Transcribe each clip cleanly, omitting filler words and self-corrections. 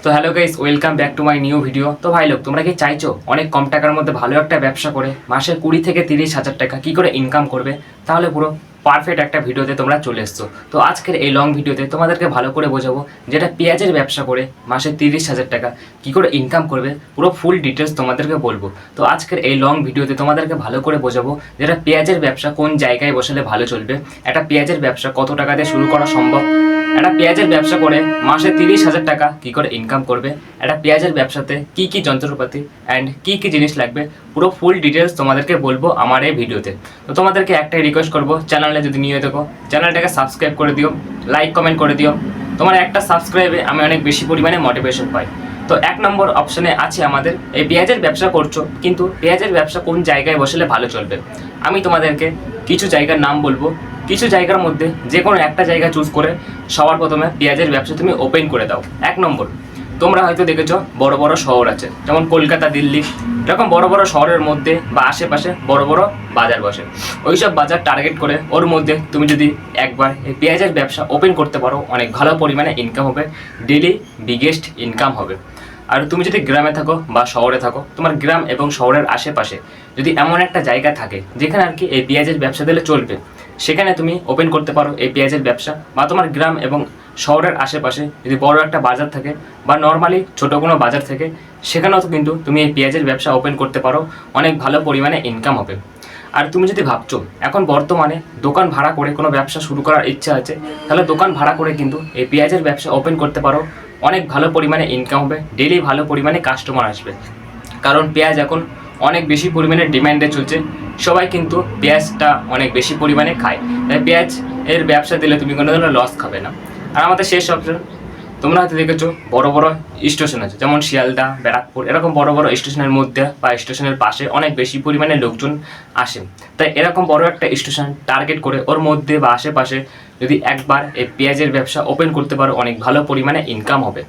তো hello guys, welcome back to my new video. তো ভাই লোক, তোমরা কি চাইছো অনেক কম টাকার মধ্যে ভালো একটা ব্যবসা করে মাসে 20 থেকে 30 হাজার টাকা কি করে ইনকাম করবে? তাহলে পুরো পারফেক্ট একটা ভিডিওতে তোমরা চলে এসছো। তো আজকের এই লং ভিডিওতে তোমাদেরকে ভালো করে বোঝাবো যেটা পেঁয়াজের ব্যবসা করে মাসে 30 হাজার টাকা কি করে ইনকাম করবে, পুরো ফুল ডিটেলস তোমাদেরকে বলবো। তো আজকের এই লং ভিডিওতে তোমাদেরকে ভালো করে বোঝাবো যেটা পেঁয়াজের ব্যবসা কোন জায়গায় বসালে ভালো চলবে, একটা পেঁয়াজের ব্যবসা কত টাকা দিয়ে শুরু করা সম্ভব, একটা পেঁয়াজের ব্যবসা করে মাসে 30 হাজার টাকা কি করে ইনকাম করবে, একটা পেঁয়াজের ব্যবসাতে কি কি যন্ত্রপাতি অ্যান্ড কি কি জিনিস লাগবে, পুরো ফুল ডিটেলস তোমাদেরকে বলবো আমার এই ভিডিওতে। তো তোমাদেরকে একটাই রিকোয়েস্ট করবো, চ্যানেলে যদি নিয়ে দেখো চ্যানেলটাকে সাবস্ক্রাইব করে দিও, লাইক কমেন্ট করে দিও। তোমার একটা সাবস্ক্রাইবে আমি অনেক বেশি পরিমাণে মোটিভেশন পাই। তো 1 নম্বর অপশনে আছে আমাদের এই পেঁয়াজের ব্যবসা করছো, কিন্তু পেঁয়াজের ব্যবসা কোন জায়গায় বসলে ভালো চলবে। আমি তোমাদেরকে কিছু জায়গার নাম বলবো, কিছু জায়গার মধ্যে যে কোনো একটা জায়গা চুজ করে সবার প্রথমে পেঁয়াজের ব্যবসা তুমি ওপেন করে দাও। 1 নম্বর, তোমরা হয়তো দেখেছো বড় বড় শহর আছে, যেমন কলকাতা, দিল্লি, এরকম বড় বড় শহরের মধ্যে বা আশেপাশে বড় বড় বাজার বসে। ওইসব বাজার টার্গেট করে ওর মধ্যে তুমি যদি একবার এই পেঁয়াজের ব্যবসা ওপেন করতে পারো, অনেক ভালো পরিমাণে ইনকাম হবে, ডেইলি বিগেস্ট ইনকাম হবে। আর তুমি যদি গ্রামে থাকো বা শহরে থাকো, তোমার গ্রাম এবং শহরের আশেপাশে যদি এমন একটা জায়গা থাকে যেখানে আর কি এই পেঁয়াজের ব্যবসা দিলে চলবে, সেখানে তুমি ওপেন করতে পারো এই পেঁয়াজের ব্যবসা। বা তোমার গ্রাম এবং শহরের আশেপাশে যদি বড় একটা বাজার থাকে বা নর্মালি ছোটো কোনো বাজার থাকে, সেখানেও কিন্তু তুমি এই পেঁয়াজের ব্যবসা ওপেন করতে পারো, অনেক ভালো পরিমাণে ইনকাম হবে। আর তুমি যদি ভাবছো এখন বর্তমানে দোকান ভাড়া করে কোনো ব্যবসা শুরু করার ইচ্ছা আছে, তাহলে দোকান ভাড়া করে কিন্তু এই পেঁয়াজের ব্যবসা ওপেন করতে পারো, অনেক ভালো পরিমাণে ইনকাম হবে, ডেইলি ভালো পরিমাণে কাস্টমার আসবে। কারণ পেঁয়াজ এখন অনেক বেশি পরিমাণে ডিমান্ডে চলছে, সবাই কিন্তু পেঁয়াজটা অনেক বেশি পরিমাণে খায়, তাই পেঁয়াজ এর ব্যবসা দিলে তুমি কোনো ধরনের লস খাবে না। আর আমাদের শেষ অপশন, তোমরা হয়তো দেখেছো বড় বড় স্টেশন আছে, যেমন শিয়ালদা, ব্যারাকপুর, এরকম বড় বড় স্টেশনের মধ্যে বা স্টেশনের পাশে অনেক বেশি পরিমাণে লোকজন আসে। তাই এরকম বড় একটা স্টেশন টার্গেট করে ওর মধ্যে বা আশেপাশে যদি একবার এই পেঁয়াজের ব্যবসা ওপেন করতে পারো, অনেক ভালো পরিমাণে ইনকাম হবে।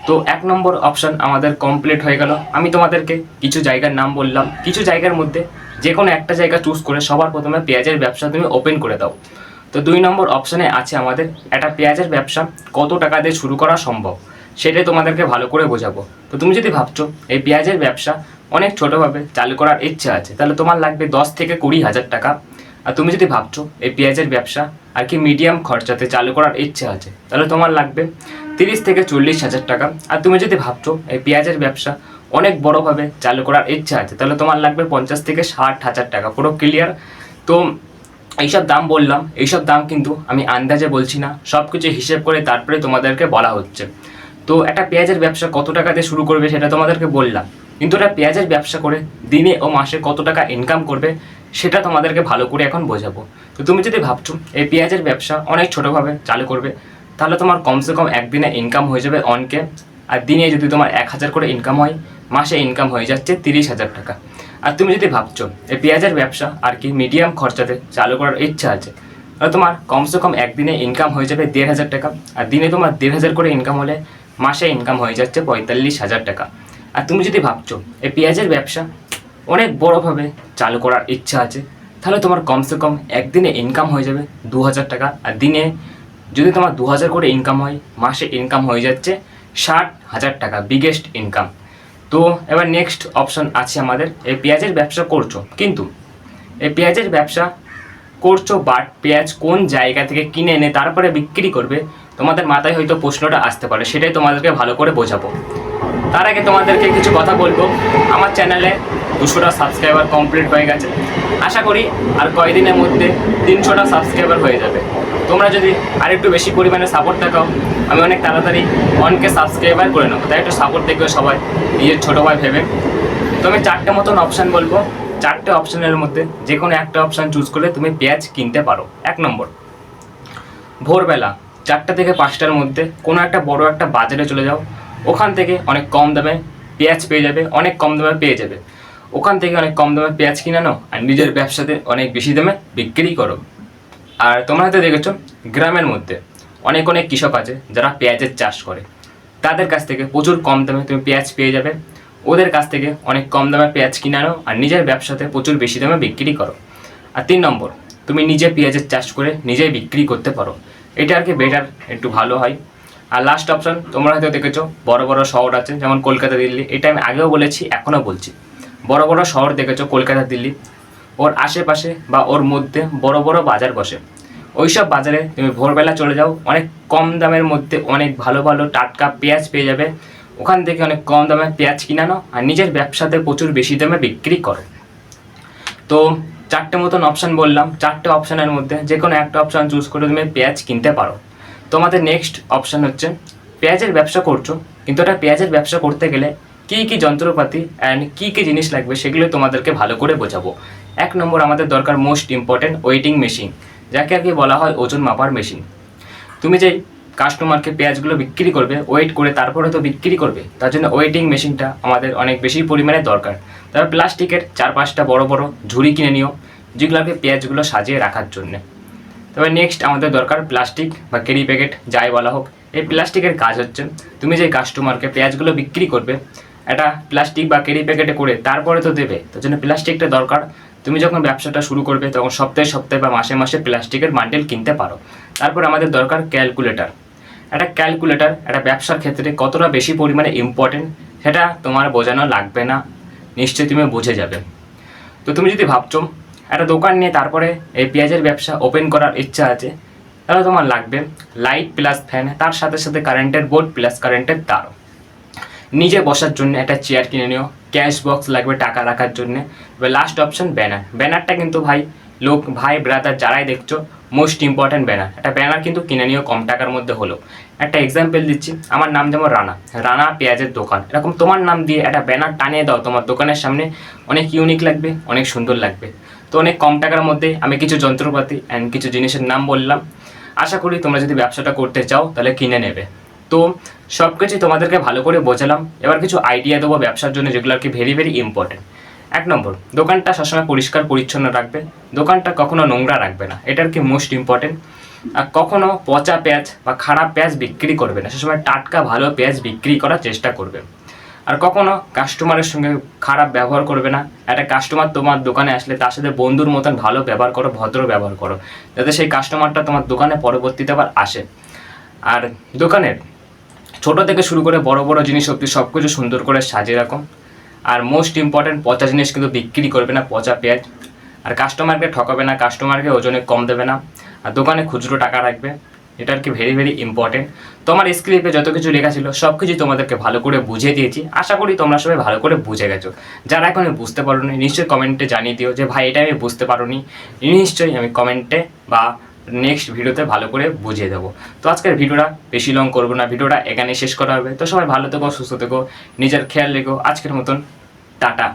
তো 1 নম্বর অপশন আমাদের কমপ্লিট হয়ে গেল। আমি তোমাদেরকে কিছু জায়গার নাম বললাম, কিছু জায়গার মধ্যে যে কোনো একটা জায়গা চুজ করে সবার প্রথমে পেঁয়াজের ব্যবসা তুমি ওপেন করে দাও। তো 2 নম্বর অপশানে আছে আমাদের একটা পেঁয়াজের ব্যবসা কত টাকা দিয়ে শুরু করা সম্ভব, সেটাই তোমাদেরকে ভালো করে বোঝাবো। তো তুমি যদি ভাবছো এই পেঁয়াজের ব্যবসা অনেক ছোটোভাবে চালু করার ইচ্ছা আছে, তাহলে তোমার লাগবে 10 থেকে 20 হাজার টাকা। আর তুমি যদি ভাবছো এই পেঁয়াজের ব্যবসা আর কি মিডিয়াম খরচাতে চালু করার ইচ্ছা আছে, তাহলে তোমার লাগবে 30 থেকে 40 হাজার টাকা। আর তুমি যদি ভাবছো এই পেঁয়াজের ব্যবসা অনেক বড়োভাবে চালু করার ইচ্ছা আছে, তাহলে তোমার লাগবে 50 থেকে 60 হাজার টাকা। পুরো ক্লিয়ার? তো এইসব দাম বললাম, এইসব দাম কিন্তু আমি আন্দাজে বলছি না, সব কিছু হিসেব করে তারপরে তোমাদেরকে বলা হচ্ছে। তো একটা পেঁয়াজের ব্যবসা কত টাকা দিয়ে শুরু করবে সেটা তোমাদেরকে বললাম, কিন্তু একটা পেঁয়াজের ব্যবসা করে দিনে ও মাসে কত টাকা ইনকাম করবে সেটা তোমাদেরকে ভালো করে এখন বোঝাবো। তো তুমি যদি ভাবছো এই পেঁয়াজের ব্যবসা অনেক ছোটোভাবে চালু করবে, তাহলে তোমার কমসে কম একদিনে ইনকাম হয়ে যাবে অনকে। আর দিনে যদি তোমার 1000 করে ইনকাম হয়, মাসে ইনকাম হয়ে যাচ্ছে 30 হাজার টাকা। আর তুমি যদি ভাবছো এই পেঁয়াজের ব্যবসা আর কি মিডিয়াম খরচাতে চালু করার ইচ্ছা আছে, তাহলে তোমার কমসে কম একদিনে ইনকাম হয়ে যাবে 1500 টাকা। আর দিনে তোমার 1500 করে ইনকাম হলে মাসে ইনকাম হয়ে যাচ্ছে 45 হাজার টাকা। আর তুমি যদি ভাবছো এই পেঁয়াজের ব্যবসা অনেক বড়োভাবে চালু করার ইচ্ছা আছে, তাহলে তোমার কমসে কম একদিনে ইনকাম হয়ে যাবে 2000 টাকা। আর দিনে যদি তোমার 2000 করে ইনকাম হয়, মাসে ইনকাম হয়ে যাচ্ছে 60 হাজার টাকা, বিগেস্ট ইনকাম। তো এবার নেক্সট অপশন আছে আমাদের এই পেঁয়াজের ব্যবসা করছো, কিন্তু এই পেঁয়াজের ব্যবসা করছো বাট পেঁয়াজ কোন জায়গা থেকে কিনে এনে তারপরে বিক্রি করবে, তোমাদের মাথায় হয়তো প্রশ্নটা আসতে পারে, সেটাই তোমাদেরকে ভালো করে বোঝাবো। তার আগে তোমাদেরকে কিছু কথা বলবো। আমার চ্যানেলে 200টা সাবস্ক্রাইবার কমপ্লিট হয়ে গেছে, আশা করি আর কয়েকদিনের মধ্যে 300টা সাবস্ক্রাইবার হয়ে যাবে। তোমরা যদি আর একটু বেশি পরিমাণে সাপোর্ট দেখাও, আমি অনেক তাড়াতাড়ি 1K সাবস্ক্রাইবার করে নেবো। তাই একটু সাপোর্ট দেখবে সবাই, নিজের ছোটো ভাই ভেবে। তো আমি 4টে মতন অপশান বলবো, 4টে অপশানের মধ্যে যে কোনো একটা অপশান চুজ করলে তুমি পেঁয়াজ কিনতে পারো। 1 নম্বর, ভোরবেলা 4টা থেকে 5টার মধ্যে কোনো একটা বড় একটা বাজারে চলে যাও, ওখান থেকে অনেক কম দামে পেঁয়াজ পেয়ে যাবে, অনেক কম দামে পেয়ে যাবে। ওখান থেকে অনেক কম দামে পেঁয়াজ কিনে নাও আর নিজের ব্যবসাতে অনেক বেশি দামে বিক্রি করো। আর তোমরা হয়তো দেখেছো গ্রামের মধ্যে অনেক অনেক কৃষক আছে যারা পেঁয়াজের চাষ করে, তাদের কাছ থেকে প্রচুর কম দামে তুমি পেঁয়াজ পেয়ে যাবে। ওদের কাছ থেকে অনেক কম দামে পেঁয়াজ কিনে আনো আর নিজের ব্যবসাতে প্রচুর বেশি দামে বিক্রি করো। আর 3 নম্বর, তুমি নিজে পেঁয়াজের চাষ করে নিজেই বিক্রি করতে পারো, এটা আর কি বেটার, একটু ভালো হয়। আর লাস্ট অপশন তোমরা হয়তো দেখেছো বড় বড় শহর আছে যেমন কলকাতা দিল্লি, এটা আমি আগেও বলেছি এখনও বলছি। বড় বড় শহর দেখেছো কলকাতা দিল্লি, ওর আশেপাশে বা ওর মধ্যে বড় বড় বাজার বসে। ওইসব বাজারে তুমি ভোরবেলা চলে যাও, অনেক কম দামের মধ্যে অনেক ভালো ভালো টাটকা পেঁয়াজ পেয়ে যাবে। ওখান থেকে অনেক কম দামে পেঁয়াজ কিনানো আর নিজের ব্যবসাতে প্রচুর বেশি দামে বিক্রি করো। তো 4টে মতন অপশান বললাম, 4টে অপশানের মধ্যে যে কোনো একটা অপশান চুজ করে তুমি পেঁয়াজ কিনতে পারো। তোমাদের নেক্সট অপশান হচ্ছে পেঁয়াজের ব্যবসা করছো, কিন্তু ওটা পেঁয়াজের ব্যবসা করতে গেলে কী কী যন্ত্রপাতি অ্যান্ড কী কী জিনিস লাগবে সেগুলো তোমাদেরকে ভালো করে বোঝাবো। 1 নম্বর আমাদের দরকার মোস্ট ইম্পর্টেন্ট ওয়েটিং মেশিন, যাকে আর কি বলা হয় ওজন মাপার মেশিন। তুমি যেই কাস্টমারকে পেঁয়াজগুলো বিক্রি করবে ওয়েট করে তারপরে তো বিক্রি করবে, তার জন্য ওয়েটিং মেশিনটা আমাদের অনেক বেশি পরিমাণে দরকার। তবে প্লাস্টিকের 4-5টা বড় বড় ঝুড়ি কিনে নিও, যেগুলোকে পেঁয়াজগুলো সাজিয়ে রাখার জন্য। তবে নেক্সট আমাদের দরকার প্লাস্টিক বা ক্যারি প্যাকেট যাই বলা হোক। এই প্লাস্টিকের কাজ হচ্ছে তুমি যে কাস্টমারকে পেঁয়াজগুলো বিক্রি করবে একটা প্লাস্টিক বা ক্যারি প্যাকেটে করে তারপরে তো দেবে, তার জন্য প্লাস্টিকটা দরকার। তুমি যখন ব্যবসাটা শুরু করবে তখন সপ্তাহে সপ্তাহে বা মাসে মাসে প্লাস্টিকের বান্ডেল কিনতে পারো। তারপর আমাদের দরকার ক্যালকুলেটর। একটা ক্যালকুলেটর একটা ব্যবসার ক্ষেত্রে কতটা বেশি পরিমাণে ইম্পর্টেন্ট সেটা তোমার বোঝানো লাগবে না, নিশ্চয়ই তুমি বুঝে যাবে। তো তুমি যদি ভাবছো একটা দোকান নিয়ে তারপরে এই পেঁয়াজের ব্যবসা ওপেন করার ইচ্ছা আছে, তাহলে তোমার লাগবে লাইট প্লাস ফ্যান, তার সাথে সাথে কারেন্টের বোর্ড প্লাস কারেন্টের তার। নিজে বসার জন্য একটা চেয়ার কিনে নিও, ক্যাশ বক্স লাগবে টাকা রাখার জন্য। এবার লাস্ট অপশন ব্যানার। ব্যানারটা কিন্তু ভাই ব্রাদার যারাই দেখছো মোস্ট ইম্পর্ট্যান্ট ব্যানার। একটা ব্যানার কিন্তু কিনে নিও কম টাকার মধ্যে হলো। একটা এক্সাম্পল দিচ্ছি, আমার নাম যেমন রানা পেঁয়াজের দোকান, এরকম তোমার নাম দিয়ে একটা ব্যানার টানিয়ে দাও তোমার দোকানের সামনে, অনেক ইউনিক লাগবে, অনেক সুন্দর লাগবে। তো অনেক কম টাকার মধ্যে আমি কিছু যন্ত্রপাতি অ্যান্ড কিছু জিনিসের নাম বললাম। আশা করি তোমরা যদি ব্যবসাটা করতে চাও তাহলে কিনে নেবে। তো সব কিছু তোমাদেরকে ভালো করে বোঝালাম, এবার কিছু আইডিয়া দেবো ব্যবসার জন্য যেগুলো আর কি ভেরি ভেরি ইম্পর্টেন্ট। 1 নম্বর, দোকানটা সবসময় পরিষ্কার পরিচ্ছন্ন রাখবে, দোকানটা কখনো নোংরা রাখবে না, এটা আর কি মোস্ট ইম্পর্টেন্ট। আর কখনো পচা পেঁয়াজ বা খারাপ পেঁয়াজ বিক্রি করবে না, সবসময় টাটকা ভালো পেঁয়াজ বিক্রি করার চেষ্টা করবে। আর কখনো কাস্টমারের সঙ্গে খারাপ ব্যবহার করবে না। একটা কাস্টমার তোমার দোকানে আসলে তার সাথে বন্ধুর মতন ভালো ব্যবহার করো, ভদ্র ব্যবহার করো, যাতে সেই কাস্টমারটা তোমার দোকানে পরবর্তীতে আবার আসে। আর দোকানের ছোটো থেকে শুরু করে বড় বড় জিনিস অবধি সব কিছু সুন্দর করে সাজিয়ে রাখো। আর মোস্ট ইম্পর্টেন্ট পচা জিনিস কিন্তু বিক্রি করবে না, পচা পেঁয়াজ। আর কাস্টমারকে ঠকাবে না, কাস্টমারকে ওজনে কম দেবে না। আর দোকানে খুচরো টাকা রাখবে, এটা আর কি ভেরি ভেরি ইম্পর্টেন্ট। তোমার স্ক্রিপ্টে যত কিছু লেখা ছিল সব কিছু তোমাদেরকে ভালো করে বুঝিয়ে দিয়েছি, আশা করি তোমরা সবাই ভালো করে বুঝে গেছো। যারা এখন বুঝতে পারো নি নিশ্চয়ই কমেন্টে জানিয়ে দিও যে ভাই এটা আমি বুঝতে পারো নি, নিশ্চয়ই আমি কমেন্টে বা নেক্সট ভিডিওতে ভালো করে বুঝিয়ে দেবো। তো আজকের ভিডিওটা বেশি লং করবো না, ভিডিওটা এখানে শেষ করা হবে। তো সবাই ভালো থেকো, সুস্থ থেকো, নিজের খেয়াল রেখো। আজকের মতন টাটা।